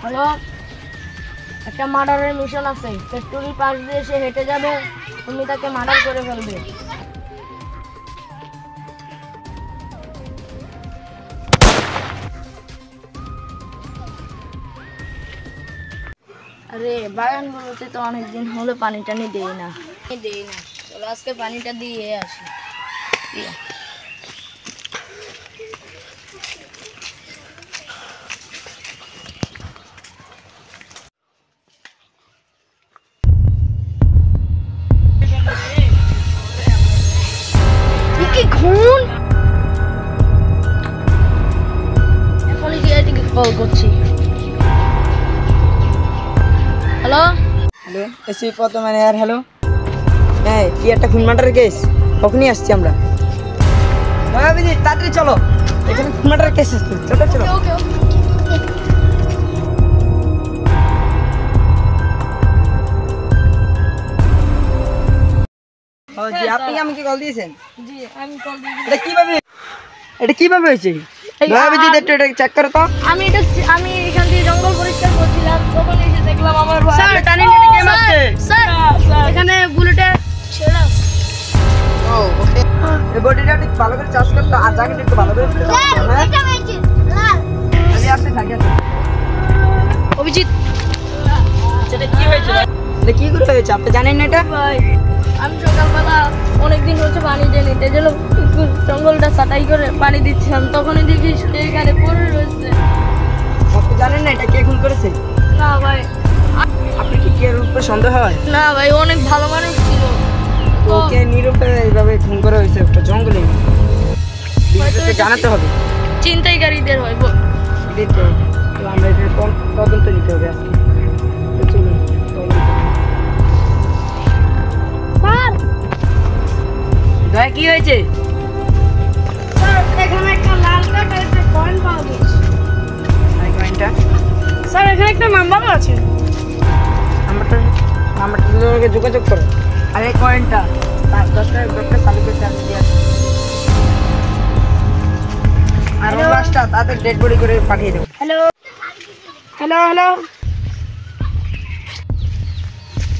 Hello, একটা মার্ডারের mission আছে। ফ্যাক্টরির পাশ দিয়ে সে হেঁটে যাবে, তুমি তাকে মার্ডার করে ফেলবে। আরে বাগানগুলোতে তো অনেকদিন হলো পানি টানি দেই না। চলো আজকে পানিটা দিয়ে আসি। এখনই ডিআইটিকে কল করছি। হ্যালো হ্যালো, এসি প্রথমে আর হ্যালো। হ্যাঁ, কি একটা খুন মার্ডারের কেস, কখনই আসছি আমরা। হ্যাঁ বিজি, তাড়াতাড়ি চলো, এখানে খুন মার্ডারের কেস আসছে। চলো চলো। ওকে ওকে। ও জি, আপনি আমাকে কল দিয়েছেন? জি আমি কল দিয়েছি। এটা কিভাবে হয়েছে? হ্যাঁ বিজি, একটু এটা চেক করো তো। আমি এখান থেকে জঙ্গল পরিষ্কার করছিলাম, তখন এসে দেখলাম আমার ভাই। স্যার, টানি নিতে কে মারছে? স্যার এখানে বুলেটে ছেড়া আছে। ও ওকে, এই বডিটা একটু ভালো করে চার্জ করতে আর জ্যাকেট একটু ভালো করে ফিট করতে। হ্যাঁ, এটা হয়েছে লাল। আমি আপনি থাকেন। অভিজিৎ, সেটা কি হয়েছে? এটা কি করে হয়েছে আপনি জানেন না? এটা ভাই আমি সকালবেলা অনেকদিন হচ্ছে পানি দিয়ে নিতে গেলাম, জঙ্গলটা ছাটাই করে পানি দিচ্ছিলাম, তখনই দেখি সে এখানে পড়ে রয়েছে। আপনি জানেন না এটা কে খুন করেছে? না ভাই, আপনি কি এর উপর সন্দেহ হয়? না ভাই, অনেক ভালো মানুষ ছিল। ওকে নিরুপে এইভাবে খুন করা হয়েছে একটা জঙ্গলে। বিশেষত জানাতে হবে। চিন্তাইকারীদের হয়। এটাই তো, তো আমরা এটা তদন্ত নিতে হবে আজকে। তো চলুন তদন্ত। স্যার দয়া কি হয়েছে? স্যার এখানে একটা লাল টাকার একটা কয়েন পাওয়া গেছে। এই কয়েনটা স্যার এখানে একটা নাম্বারও আছে। নাম্বারটা নিয়ে যোগাযোগ করো। আর এই কয়েনটা 10 টাকা চালুকে চার্জ দিয়ে আসো। আর ওই লাশটা তাদের ডেড বডি করে পাঠিয়ে দেবো। হ্যালো হ্যালো হ্যালো,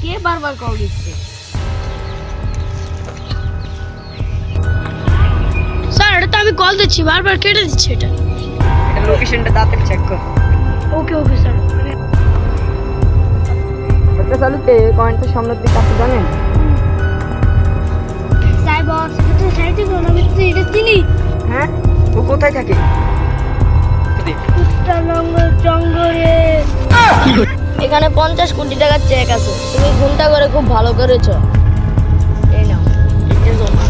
কে বারবার কল দিচ্ছে? স্যার এটা তো আমি কল দিচ্ছি, বারবার কেটে দিচ্ছে। এটা লোকেশনটা তাড়াতাড়ি চেক কর। ওকে ওকে স্যার। একটা চালুতে কয়েনটা সামনের দিকে আপনি জানেন? সাইবর সেটা তো সাইতে কোন আমি তো এটা চিনি। হ্যাঁ, ও কোথায় থাকে? উত্তরবঙ্গের জঙ্গলে। এখানে 50 কোটি টাকার চেক আছে, তুমি ঘন্টা করে খুব ভালো করেছো। এই নাও, এটা জমা।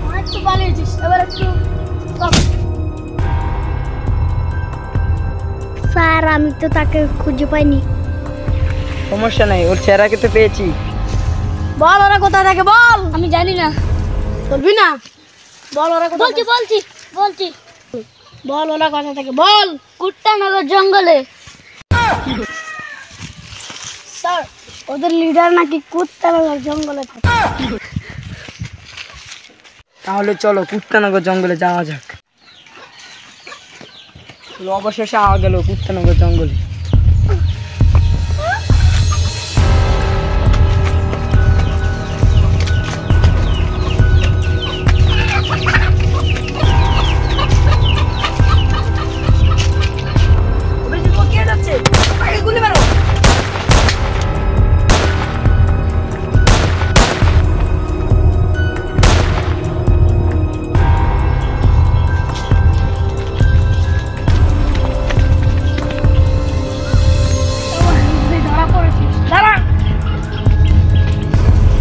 অনেক তো পালিয়েছিস, এবার একটু স্যার আমি তো তাকে খুঁজে পাইনি। সমস্যা নাই, ওর চেহারাকে তো পেয়েছি। বল ওরা কোথায় থাকে, বল। আমি জানি না। বলবি না? বল ওরা কোথায়। বলছি বল ওরা কোথায় থাকে, বল। কুট্টানগর জঙ্গলে। স্যার ওদের লিডার নাকি কুট্টানগর জঙ্গলে থাকে। তাহলে চলো কুত্তানগর জঙ্গলে যাওয়া যাক। অবশেষে আওয়া গেল কুত্তানগর জঙ্গলে।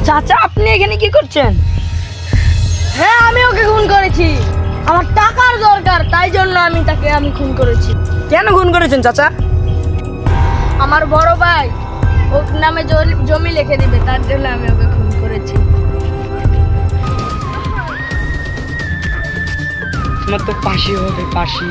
চাচা, আপনি এখানে কি করছেন? হ্যাঁ আমি ওকে খুন করেছি, আমার টাকার দরকার, তাই জন্য আমি তাকে খুন করেছি। কেন খুন করেছেন চাচা? আমার বড় ভাই ওর নামে জমি লিখে দিবে, তার জন্য আমি ওকে খুন করেছি। তোমার তো পাশি হবে, পাশি।